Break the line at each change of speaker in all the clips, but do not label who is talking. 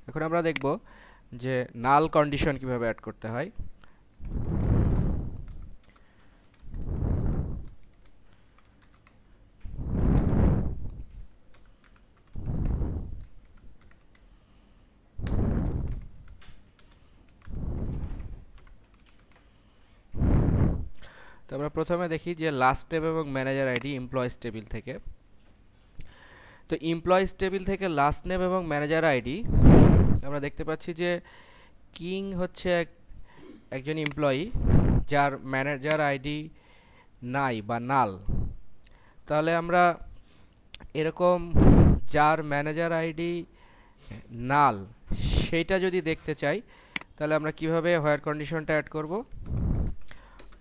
এখন আমরা দেখব যে নাল কন্ডিশন কিভাবে অ্যাড করতে হয়। তো আমরা প্রথমে দেখি যে লাস্ট নেম এবং ম্যানেজার আইডি এমপ্লয়িজ টেবিল থেকে। তো এমপ্লয়িজ টেবিল থেকে লাস্ট নেম এবং ম্যানেজার আইডি আমরা দেখতে পাচ্ছি যে কিং হচ্ছে একজন এমপ্লয়ি যার ম্যানেজার আইডি নাই বা নাল। তাহলে আমরা এরকম যার ম্যানেজার আইডি নাল সেইটা যদি দেখতে চাই তাহলে আমরা কিভাবে হোয়ার কন্ডিশনটা অ্যাড করব।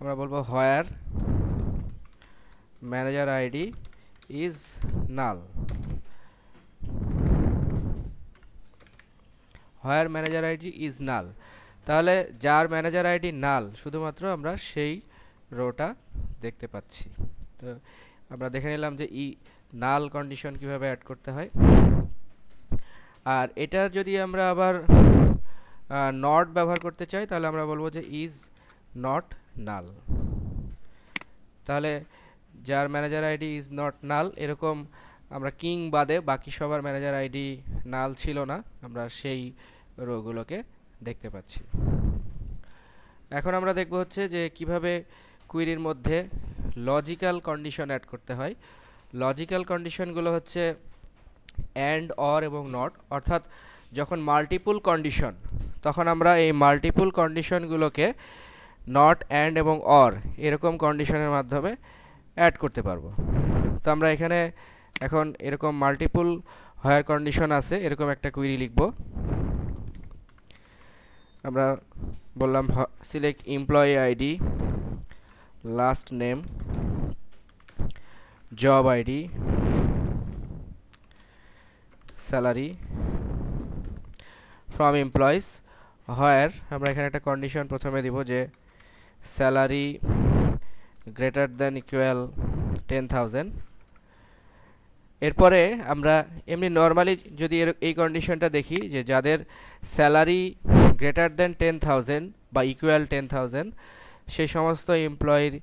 আমরা বলবো where manager ID is null. Where manager ID is null, তাহলে যার ম্যানেজার আইডি নাল শুধুমাত্র আমরা সেই রোটা দেখতে পাচ্ছি। তো আমরা দেখে নিলাম যে নাল কন্ডিশন কিভাবে অ্যাড করতে হয়। আর এটার যদি আমরা আবার নট ব্যবহার করতে চাই তাহলে আমরা বলবো যে ইজ নট নাল। তাহলে যার ম্যানেজার আইডি ইজ নট নাল, এরকম আমরা কিং বাদে বাকি সবার ম্যানেজার আইডি নাল ছিল না, আমরা সেই রোগুলোকে দেখতে পাচ্ছি। এখন আমরা দেখব হচ্ছে যে কিভাবে কুইরির মধ্যে লজিক্যাল কন্ডিশন অ্যাড করতে হয়। লজিক্যাল কন্ডিশনগুলো হচ্ছে অ্যান্ড, অর এবং নট, অর্থাৎ যখন মাল্টিপুল কন্ডিশন তখন আমরা এই মাল্টিপুল কন্ডিশনগুলোকে নট, অ্যান্ড এবং অর এরকম কন্ডিশনের মাধ্যমে অ্যাড করতে পারবো। তো আমরা এখানে এখন এরকম মাল্টিপুল হোয়ার কন্ডিশন আছে এরকম একটা কুইরি লিখব। আমরা বললাম select employee ID, last name, job ID, salary from employees, where আমরা এখানে একটা কন্ডিশন প্রথমে দিব যে স্যালারি গ্রেটার দ্যান ইকুয়াল 10,000। এরপরে আমরা এমনি নর্মালি যদি এই কন্ডিশনটা দেখি যে যাদের স্যালারি গ্রেটার দ্যান 10,000 বা ইকুয়াল 10,000 সেই সমস্ত এমপ্লয়ির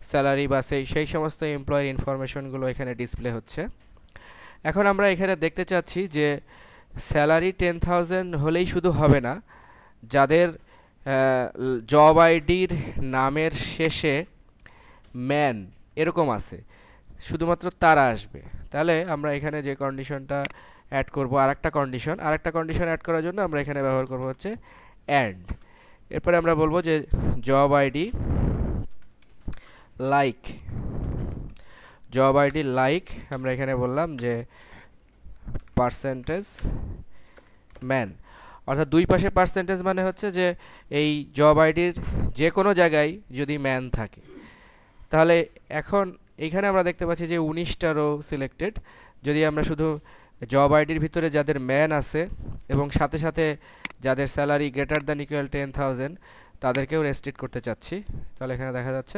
স্যালারি বা সেই সমস্ত এমপ্লয়ির ইনফরমেশনগুলো এখানে ডিসপ্লে হচ্ছে। এখন আমরা এখানে দেখতে চাচ্ছি যে স্যালারি 10,000 হলেই শুধু হবে না, যাদের জব আইডির নামের শেষে ম্যান এরকম আছে শুধুমাত্র তারা আসবে। তাহলে আমরা এখানে যে কন্ডিশনটা অ্যাড করব আরেকটা কন্ডিশন অ্যাড করার জন্য আমরা এখানে ব্যবহার করব হচ্ছে অ্যান্ড। এরপরে আমরা বলবো যে জব আইডি লাইক, আমরা এখানে বললাম যে পার্সেন্টেজ ম্যান, অর্থাৎ দুই পাশে পার্সেন্টেজ মানে হচ্ছে যে এই জব আইডির যে কোনো জায়গায় যদি ম্যান থাকে। তাহলে এখন এইখানে আমরা দেখতে পাচ্ছি যে 19টা রো সিলেক্টেড। যদি আমরা শুধু জব আইডির ভিতরে যাদের ম্যান আছে এবং সাথে সাথে যাদের স্যালারি গ্রেটার দ্যান ইকুয়াল 10,000 তাদেরকেও রেস্ট্রিক্ট করতে চাচ্ছি, তাহলে এখানে দেখা যাচ্ছে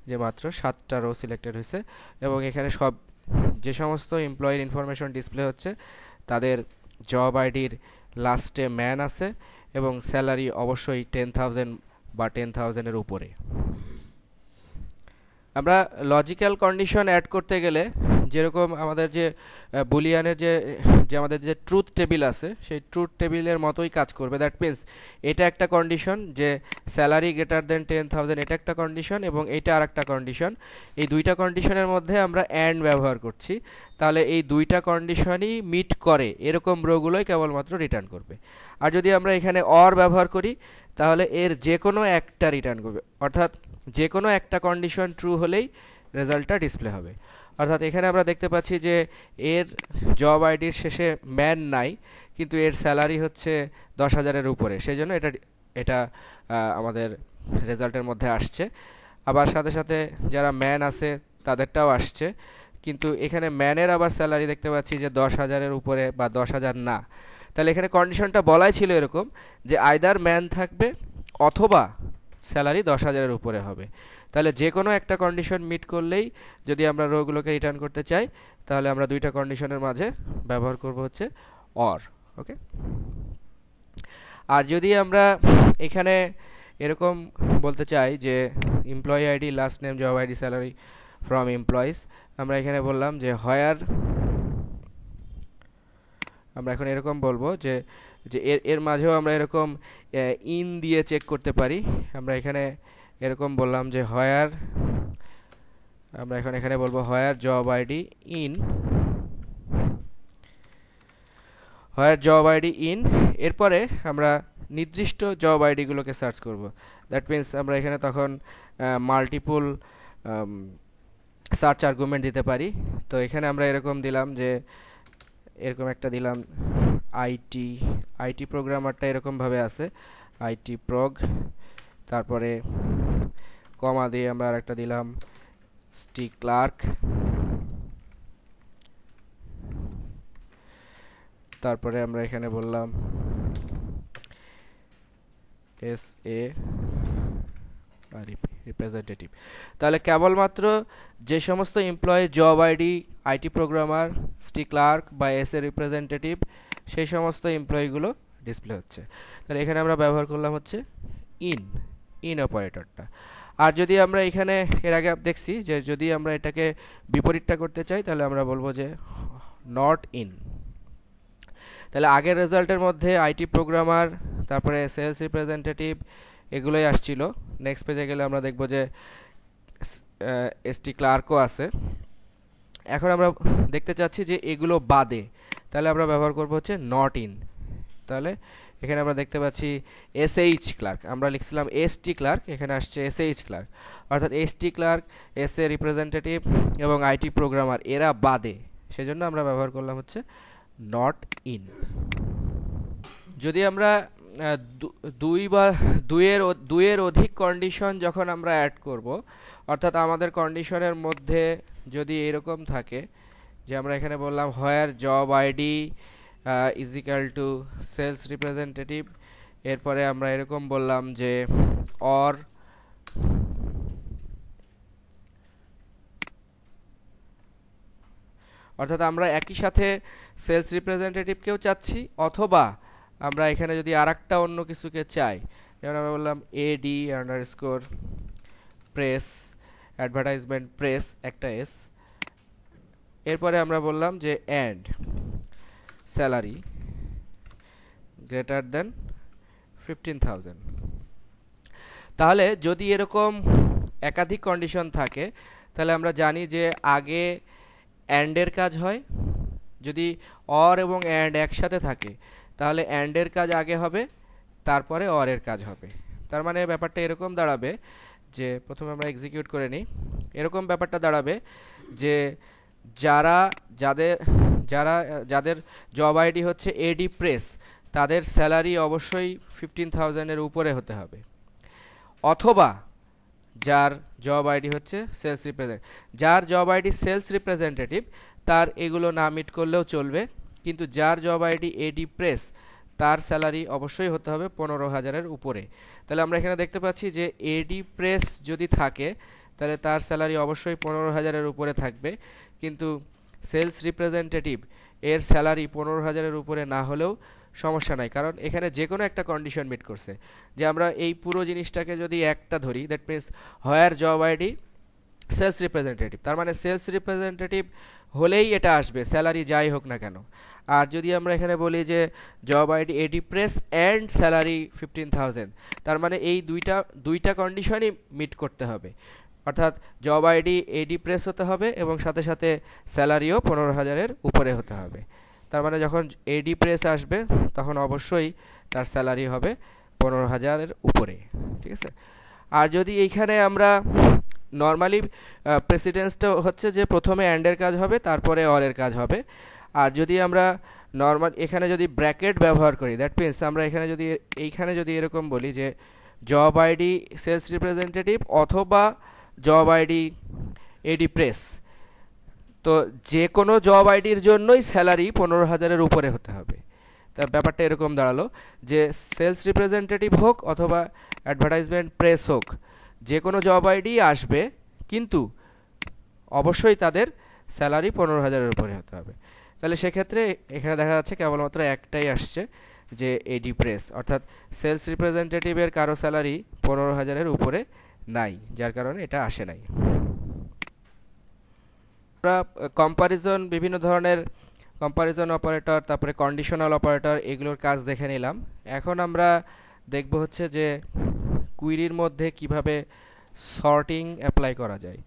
যে মাত্র 7টা রো সিলেক্টেড হয়েছে এবং এখানে যে সমস্ত এমপ্লয়ির ইনফরমেশন ডিসপ্লে হচ্ছে তাদের জব আইডির লাস্টে ম্যান আছে এবং স্যালারি অবশ্যই 10,000 বা 10,000-এর উপরে। আমরা লজিক্যাল কন্ডিশন অ্যাড করতে গেলে যেরকম আমাদের যে বুলিয়ানের যে আমাদের যে ট্রুথ টেবিল আছে সেই ট্রুথ টেবিলের মতোই কাজ করবে। দ্যাট মিনস এটা একটা কন্ডিশন যে স্যালারি গ্রেটার দেন 10,000 এটা একটা কন্ডিশন এবং এটা আর একটা কন্ডিশন। এই দুইটা কন্ডিশনের মধ্যে আমরা অ্যান্ড ব্যবহার করছি, তাহলে এই দুইটা কন্ডিশনই মিট করে এরকম রোগুলোই কেবলমাত্র রিটার্ন করবে। আর যদি আমরা এখানে অর ব্যবহার করি তাহলে এর যে কোনো একটা রিটার্ন করবে, অর্থাৎ যে কোনো একটা কন্ডিশন ট্রু হলেই রেজাল্টটা ডিসপ্লে হবে। অর্থাৎ এখানে আমরা দেখতে পাচ্ছি যে এর জব আইডির শেষে ম্যান নাই কিন্তু এর স্যালারি হচ্ছে 10,000-এর উপরে, সেই জন্য এটা আমাদের রেজাল্টের মধ্যে আসছে। আবার সাথে সাথে যারা ম্যান আছে তাদেরটাও আসছে, কিন্তু এখানে ম্যানের আবার স্যালারি দেখতে পাচ্ছি যে 10,000-এর উপরে বা 10,000 না। তাহলে এখানে কন্ডিশনটা বলাই ছিল এরকম যে আইদার ম্যান থাকবে অথবা স্যালারি 10,000-এর উপরে হবে। তাহলে যে কোনো একটা কন্ডিশন মিট করলেই যদি আমরা রোগুলোকে রিটার্ন করতে চাই তাহলে আমরা দুইটা কন্ডিশনের মাঝে ব্যবহার করব হচ্ছে অর। ওকে। আর যদি আমরা এখানে এরকম বলতে চাই যে employee ID, last name, job ID, salary from employees, আমরা এখানে বললাম যে হোয়ার, আমরা এখন এরকম বলবো যে যে এর মাঝেও আমরা এরকম ইন দিয়ে চেক করতে পারি। আমরা এখানে এরকম বললাম যে হোয়ার, আমরা এখন এখানে বলবো where job ID in, where job ID in, এরপরে আমরা নির্দিষ্ট জব আইডিগুলোকে সার্চ করব। দ্যাট মিন্স আমরা এখানে তখন মাল্টিপল সার্চ আর্গুমেন্ট দিতে পারি। তো এখানে আমরা এরকম দিলাম যে এরকম একটা দিলাম আইটি প্রোগ্রামারটা এরকমভাবে আছে আইটি প্রগ, তারপরে কমা দিয়ে আমরা আর একটা দিলাম স্টি ক্লার্ক, তারপরে আমরা এখানে বললাম এস এ রিপ্রেজেন্টেটিভ। তাহলে কেবলমাত্র যে সমস্ত employee job ID IT programmer, স্টি ক্লার্ক বা এস এ রিপ্রেজেন্টেটিভ, সেই সমস্ত এমপ্লয়িগুলো ডিসপ্লে হচ্ছে। তাহলে এখানে আমরা ব্যবহার করলাম হচ্ছে ইন অপারেটরটা। আর যদি আমরা এখানে এর আগে দেখছি যে যদি আমরা এটাকে বিপরীতটা করতে চাই তাহলে আমরা বলবো যে নট ইন। তাহলে আগের রেজাল্টের মধ্যে আইটি প্রোগ্রামার, তারপরে সেলস রিপ্রেজেন্টেটিভ, এগুলোই আসছিল। নেক্সট পেজে গেলে আমরা দেখব যে এসটি ক্লার্কও আছে। এখন আমরা দেখতে চাচ্ছি যে এগুলো বাদে, তাহলে আমরা ব্যবহার করব হচ্ছে নট ইন। তাহলে এখানে আমরা দেখতে পাচ্ছি এসএইচ ক্লার্ক, আমরা লিখছিলাম এসটি ক্লার্ক, এখানে আসছে এসএইচ ক্লার্ক, অর্থাৎ এসটি ক্লার্ক, এসএ রিপ্রেজেন্টেটিভ এবং আইটি প্রোগ্রামার এরা বাদে, সেজন্য আমরা ব্যবহার করলাম হচ্ছে নট ইন। যদি আমরা দুইয়ের অধিক কন্ডিশন যখন আমরা অ্যাড করব, অর্থাৎ আমাদের কন্ডিশনের মধ্যে যদি এরকম থাকে যে আমরা এখানে বললাম where job ID is equal to sales representative, এরপরে আমরা এরকম বললাম যে অর অর্থাৎ আমরা একই সাথে সেলস রিপ্রেজেন্টেটিভকেও চাচ্ছি, অথবা আমরা এখানে যদি আরেকটা অন্য কিছুকে চাই, যেমন আমরা বললাম এডি আন্ডারস্কোর প্রেস, অ্যাডভার্টাইজমেন্ট প্রেস একটা এস, এরপরে আমরা বললাম যে অ্যান্ড স্যালারি গ্রেটার দেন 15,000। তাহলে যদি এরকম একাধিক কন্ডিশন থাকে তাহলে আমরা জানি যে আগে অ্যান্ডের কাজ হয়, যদি অর এবং অ্যান্ড একসাথে থাকে তাহলে অ্যান্ডের কাজ আগে হবে, তারপরে অরের কাজ হবে। তার মানে ব্যাপারটা এরকম দাঁড়াবে যে, প্রথমে আমরা এক্সিকিউট করে নিই, এরকম ব্যাপারটা দাঁড়াবে যে যাদের জব আইডি হচ্ছে এডি প্রেস, তাদের স্যালারি অবশ্যই 15,000-এর উপরে হতে হবে, অথবা যার জব আইডি হচ্ছে সেলস রিপ্রেজেন্টেটিভ, যার জব আইডি সেলস রিপ্রেজেন্টেটিভ তার এগুলো না মিট করলেও চলবে, কিন্তু যার জব আইডি এডি প্রেস তার স্যালারি অবশ্যই হতে হবে 15,000-এর উপরে। তাহলে আমরা এখানে দেখতে পাচ্ছি যে এডি প্রেস যদি থাকে তাহলে তার স্যালারি অবশ্যই 15,000-এর উপরে থাকবে, কিন্তু সেলস রিপ্রেজেন্টেটিভ এর স্যালারি 15,000-এর উপরে না হলেও সমস্যা নাই, কারণ এখানে যে কোনো একটা কন্ডিশন মিট করছে। যে আমরা এই পুরো জিনিসটাকে যদি একটা ধরি, that means where job ID sales representative, তার মানে সেলস রিপ্রেজেন্টেটিভ হলেই এটা আসবে, স্যালারি যাই হোক না কেন। আর যদি আমরা এখানে বলি যে job ID AD press and salary 15,000, তার মানে এই দুইটা কন্ডিশনই মিট করতে হবে, অর্থাৎ জব আইডি এডি প্রেস হতে হবে এবং সাথে সাথে স্যালারিও 15,000-এর উপরে হতে হবে। তার মানে যখন এডি প্রেস আসবে তখন অবশ্যই তার স্যালারি হবে 15,000-এর উপরে, ঠিক আছে। আর যদি এইখানে আমরা নর্মালি প্রেসিডেন্সটা হচ্ছে যে প্রথমে অ্যান্ডের কাজ হবে তারপরে অরের কাজ হবে, আর যদি আমরা নর্মাল এখানে যদি ব্র্যাকেট ব্যবহার করি, দ্যাট মিনস আমরা এইখানে যদি এরকম বলি যে জব আইডি সেলস রিপ্রেজেন্টেটিভ অথবা জব আইডি এডি প্রেস, তো যে কোনো জব আইডির জন্যই স্যালারি 15,000-এর উপরে হতে হবে। তার ব্যাপারটা এরকম দাঁড়ালো যে সেলস রিপ্রেজেন্টেটিভ হোক অথবা অ্যাডভার্টাইজমেন্ট প্রেস হোক, যে কোনো জব আইডি আসবে, কিন্তু অবশ্যই তাদের স্যালারি 15,000-এর উপরে হতে হবে। তাহলে সেক্ষেত্রে এখানে দেখা যাচ্ছে কেবলমাত্র একটাই আসছে, যে এডি প্রেস, অর্থাৎ সেলস রিপ্রেজেন্টেটিভের কারো স্যালারি 15,000-এর উপরে নাই, যার কারণে এটা আসে নাই। আমরা কম্পারিজন, বিভিন্ন ধরনের কম্পারিজন অপারেটর, তারপরে কন্ডিশনাল অপারেটর, এগুলোর কাজ দেখে নিলাম। এখন আমরা দেখব হচ্ছে যে কুইরির মধ্যে কিভাবে সর্টিং অ্যাপ্লাই করা যায়।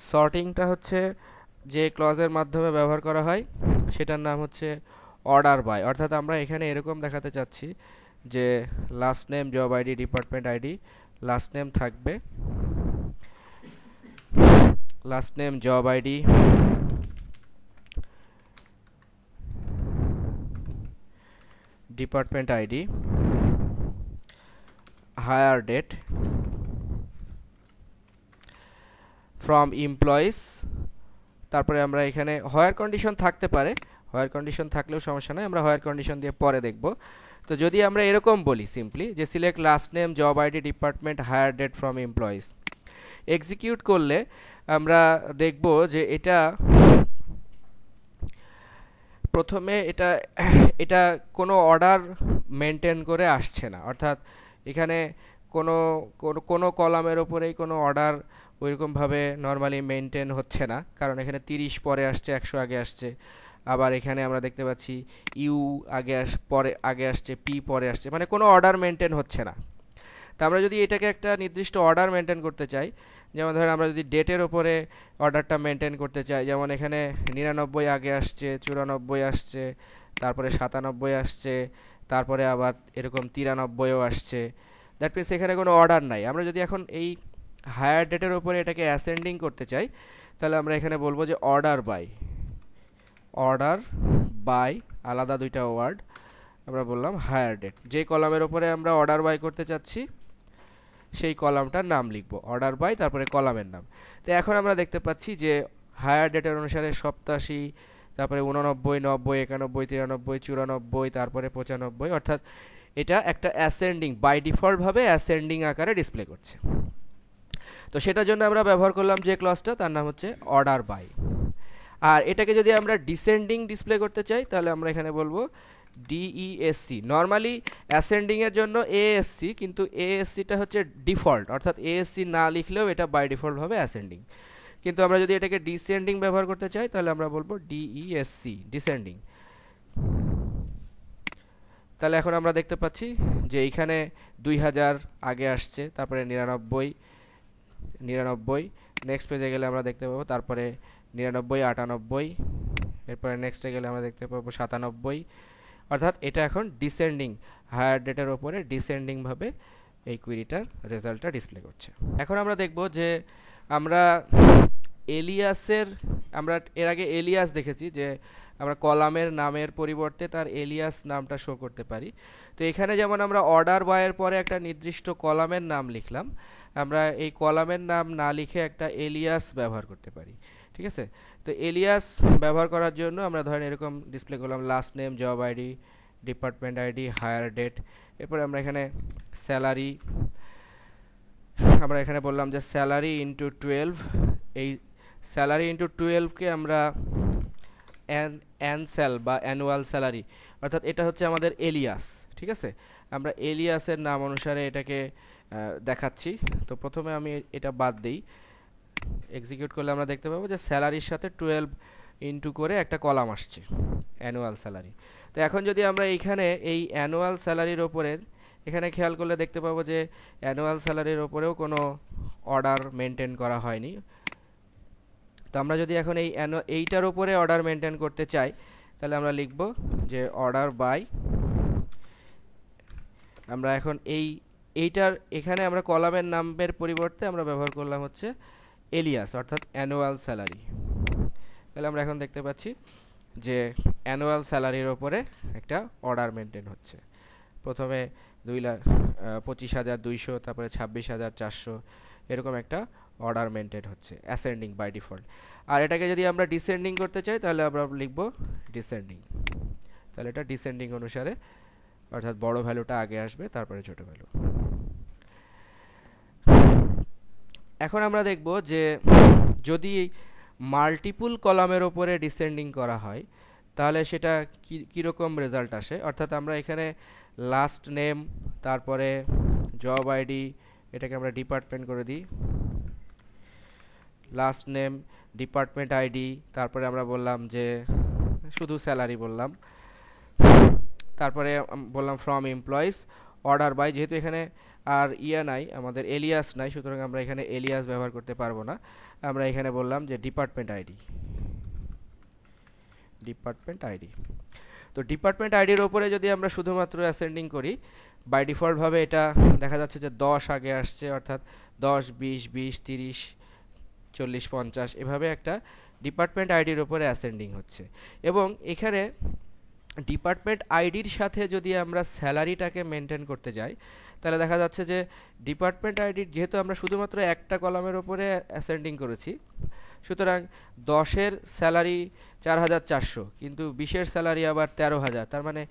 সর্টিংটা হচ্ছে যে ক্লজের মাধ্যমে ব্যবহার করা হয় সেটার নাম হচ্ছে অর্ডার বাই। অর্থাৎ আমরা এখানে এরকম দেখাতে চাচ্ছি যে last name, job ID, department ID. Last name থাকবে, last name, job ID, department ID, hire date, from employees. তারপরে আমরা এখানে হায়ার কন্ডিশন থাকতে পারে, হায়ার কন্ডিশন থাকলেও সমস্যা নেই, আমরা হায়ার কন্ডিশন দিয়ে পরে দেখব। তো যদি আমরা এরকম বলি সিম্পলি যে select last name, job ID, department, hire date from employees, execute করলে আমরা দেখব যে এটা প্রথমে এটা এটা কোনো অর্ডার মেনটেন করে আসছে না। অর্থাৎ এখানে কোনো কোনো কোনো কলামের ওপরেই কোনো অর্ডার ওইরকমভাবে নর্মালি মেনটেন হচ্ছে না, কারণ এখানে 30 পরে আসছে, 100 আগে আসছে। আবার এখানে আমরা দেখতে পাচ্ছি ইউ আগে আসছে, পি পরে আসছে, মানে কোনো অর্ডার মেনটেন হচ্ছে না। তা আমরা যদি এটাকে একটা নির্দিষ্ট অর্ডার মেনটেন করতে চাই, যেমন ধরেন আমরা যদি ডেটের ওপরে অর্ডারটা মেনটেন করতে চাই, যেমন এখানে 99 আগে আসছে, 94 আসছে, তারপরে 97 আসছে, তারপরে আবার এরকম 93ও আসছে। দ্যাট মিনস এখানে কোনো অর্ডার নাই। আমরা যদি এখন এই হায়ার ডেটের ওপরে এটাকে অ্যাসেন্ডিং করতে চাই, তাহলে আমরা এখানে বলবো যে অর্ডার বাই। অর্ডার বাই আলাদা দুইটা ওয়ার্ড, আমরা বললাম হায়ার ডেট। যে কলামের ওপরে আমরা অর্ডার বাই করতে চাচ্ছি সেই কলামটার নাম লিখব, অর্ডার বাই, তারপরে কলামের নাম। তো এখন আমরা দেখতে পাচ্ছি যে হায়ার ডেটের অনুসারে 87, তারপরে 89, 90, 91, 93, 94, তারপরে 95, অর্থাৎ এটা একটা অ্যাসেন্ডিং, বাই ডিফল্টভাবে অ্যাসেন্ডিং আকারে ডিসপ্লে করছে। তো সেটার জন্য আমরা ব্যবহার করলাম যে ক্লজটা, তার নাম হচ্ছে অর্ডার বাই। আর এটাকে যদি আমরা ডিসেন্ডিং ডিসপ্লে করতে চাই, তাহলে আমরা এখানে বলবো ডিইএসসি। নর্মালি অ্যাসেন্ডিংয়ের জন্য এএসসি, কিন্তু এএসসিটা হচ্ছে ডিফল্ট, অর্থাৎ এএসসি না লিখলেও এটা বাই ডিফল্টভাবে অ্যাসেন্ডিং। কিন্তু আমরা যদি এটাকে ডিসেন্ডিং ব্যবহার করতে চাই, তাহলে আমরা বলবো ডিইএসসি, ডিসেন্ডিং। তাহলে এখন আমরা দেখতে পাচ্ছি যে এইখানে 2000 আগে আসছে, তারপরে 99, নেক্সট পেজে গেলে আমরা দেখতে পাবো, তারপরে 99, 98, এরপরে নেক্সটে গেলে আমরা দেখতে পাবো 97। অর্থাৎ এটা এখন ডিসেন্ডিং, হায়ার ডেটের ওপরে ডিসেন্ডিংভাবে এই কুইরিটার রেজাল্টটা ডিসপ্লে করছে। এখন আমরা দেখব যে আমরা এলিয়াসের, আমরা এর আগে এলিয়াস দেখেছি যে আমরা কলামের নামের পরিবর্তে তার এলিয়াস নামটা শো করতে পারি। তো এখানে যেমন আমরা অর্ডার বায়ের পরে একটা নির্দিষ্ট কলামের নাম লিখলাম, আমরা এই কলামের নাম না লিখে একটা এলিয়াস ব্যবহার করতে পারি। ঠিক আছে, তো এলিয়াস ব্যবহার করার জন্য আমরা ধরেন এরকম ডিসপ্লে করলাম last name, job ID, department ID, hire date. এরপরে আমরা এখানে স্যালারি, আমরা এখানে বললাম যে স্যালারি ইন্টু 12। এই স্যালারি ইন্টু 12কে আমরা অ্যানস্যাল বা অ্যানুয়াল স্যালারি, অর্থাৎ এটা হচ্ছে আমাদের এলিয়াস। ঠিক আছে, আমরা এলিয়াসের নাম অনুসারে এটাকে দেখাচ্ছি। তো প্রথমে আমি এটা বাদ দিই, এক্সিকিউট করলে আমরা দেখতে পাবো যে স্যালারির সাথে 12 ইন্টু করে একটা কলাম আসছে, অ্যানুয়াল স্যালারি। তো এখন যদি আমরা এইখানে এই অ্যানুয়াল স্যালারির ওপরে এখানে খেয়াল করলে দেখতে পাবো যে অ্যানুয়াল স্যালারির ওপরেও কোনো অর্ডার মেনটেন করা হয়নি। তো আমরা যদি এখন এইটার ওপরে অর্ডার মেনটেন করতে চাই, তাহলে আমরা লিখব যে অর্ডার বাই। আমরা এখন এইটার এখানে আমরা কলামের নামের পরিবর্তে আমরা ব্যবহার করলাম হচ্ছে এলিয়াস, অর্থাৎ অ্যানুয়াল স্যালারি। তাহলে আমরা এখন দেখতে পাচ্ছি যে অ্যানুয়াল স্যালারির ওপরে একটা অর্ডার মেনটেন হচ্ছে। প্রথমে 25,200, তারপরে 26,400, এরকম একটা অর্ডার মেনটেন হচ্ছে অ্যাসেন্ডিং বাই ডিফল্ট। আর এটাকে যদি আমরা ডিসেন্ডিং করতে চাই, তাহলে আমরা লিখব ডিসেন্ডিং। তাহলে এটা ডিসেন্ডিং অনুসারে, অর্থাৎ বড় ভ্যালুটা আগে আসবে, তারপরে ছোট ভ্যালু। এখন আমরা দেখব যে যদি মাল্টিপল কলামের ওপরে ডিসেন্ডিং করা হয়, তাহলে সেটা কীরকম রেজাল্ট আসে, অর্থাৎ আমরা এখানে লাস্ট নেম, তারপরে জব আইডি, এটাকে আমরা ডিপার্টমেন্ট করে দিই, লাস্ট নেম, ডিপার্টমেন্ট আইডি, তারপরে আমরা বললাম যে শুধু স্যালারি বললাম, তারপরে বললাম ফ্রম এমপ্লয়িজ, অর্ডার বাই, যেহেতু এখানে আর নাই, আমাদের এলিয়াস নাই, সুতরাং আমরা এখানে এলিয়াস ব্যবহার করতে পারবো না। আমরা এখানে বললাম যে ডিপার্টমেন্ট আইডি, ডিপার্টমেন্ট আইডি। তো ডিপার্টমেন্ট আইডির ওপরে যদি আমরা শুধুমাত্র অ্যাসেন্ডিং করি, বাই ডিফল্টভাবে এটা দেখা যাচ্ছে যে 10 আগে আসছে, অর্থাৎ 10, 20, 20, 30, 40, 50 এভাবে একটা ডিপার্টমেন্ট আইডির ওপরে অ্যাসেন্ডিং হচ্ছে। এবং এখানে ডিপার্টমেন্ট আইডির সাথে যদি আমরা স্যালারিটাকে মেনটেন করতে যাই, তাহলে দেখা যাচ্ছে যে ডিপার্টমেন্ট আইডির, যেহেতু আমরা শুধুমাত্র একটা কলামের ওপরে অ্যাসেন্ডিং করেছি, সুতরাং 10-এর স্যালারি 4400, কিন্তু 20-এর স্যালারি আবার 13000, তার মানে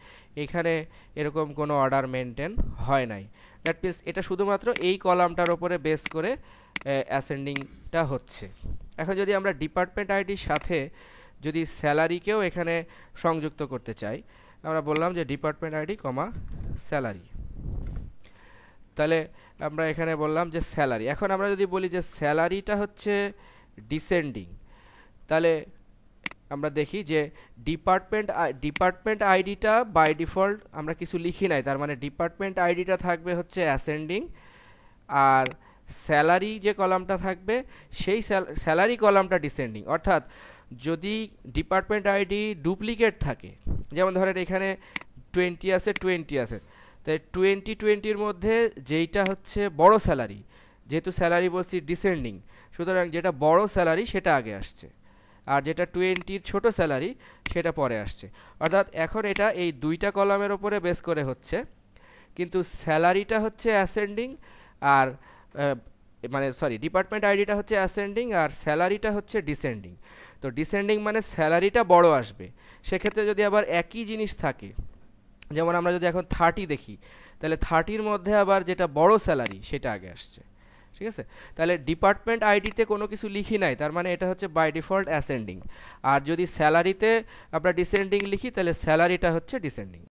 এখানে এরকম কোনো অর্ডার মেনটেন হয় নাই। দ্যাট মিনস এটা শুধুমাত্র এই কলামটার ওপরে বেস করে অ্যাসেন্ডিংটা হচ্ছে। এখন যদি আমরা ডিপার্টমেন্ট আইডির সাথে যদি স্যালারিকেও এখানে সংযুক্ত করতে চাই, আমরা বললাম যে ডিপার্টমেন্ট আইডি কমা স্যালারি, তাহলে আমরা এখানে বললাম যে স্যালারি। এখন আমরা যদি বলি যে স্যালারিটা হচ্ছে ডিসেন্ডিং, তাহলে আমরা দেখি যে ডিপার্টমেন্ট আইডিটা বাই ডিফল্ট আমরা কিছু লিখি নাই, তার মানে ডিপার্টমেন্ট আইডিটা থাকবে হচ্ছে অ্যাসেন্ডিং, আর স্যালারি যে কলামটা থাকবে সেই স্যালারি কলামটা ডিসেন্ডিং। অর্থাৎ যদি ডিপার্টমেন্ট আইডি ডুপ্লিকেট থাকে, যেমন ধরেন এখানে 20 আছে, 20 আছে, তাই 20-20-র মধ্যে যেইটা হচ্ছে বড় স্যালারি, যেহেতু স্যালারি বলছি ডিসেন্ডিং, সুতরাং যেটা বড় স্যালারি সেটা আগে আসছে, আর যেটা 20-র ছোট স্যালারি সেটা পরে আসছে। অর্থাৎ এখন এটা এই দুইটা কলামের ওপরে বেস করে হচ্ছে, কিন্তু স্যালারিটা হচ্ছে অ্যাসেন্ডিং, আর মানে সরি, ডিপার্টমেন্ট আইডিটা হচ্ছে অ্যাসেন্ডিং আর স্যালারিটা হচ্ছে ডিসেন্ডিং। তো ডিসেন্ডিং মানে স্যালারিটা বড় আসবে। সেক্ষেত্রে যদি আবার একই জিনিস থাকে, যেমন আমরা যদি এখন 30 দেখি, তাহলে 30-র মধ্যে আবার যেটা বড় স্যালারি সেটা আগে আসছে। ঠিক আছে, তাহলে ডিপার্টমেন্ট আইডিতে কোনো কিছু লিখি নাই, তার মানে এটা হচ্ছে বাই ডিফল্ট অ্যাসেন্ডিং। আর যদি স্যালারিতে আমরা ডিসেন্ডিং লিখি, তাহলে স্যালারিটা হচ্ছে ডিসেন্ডিং।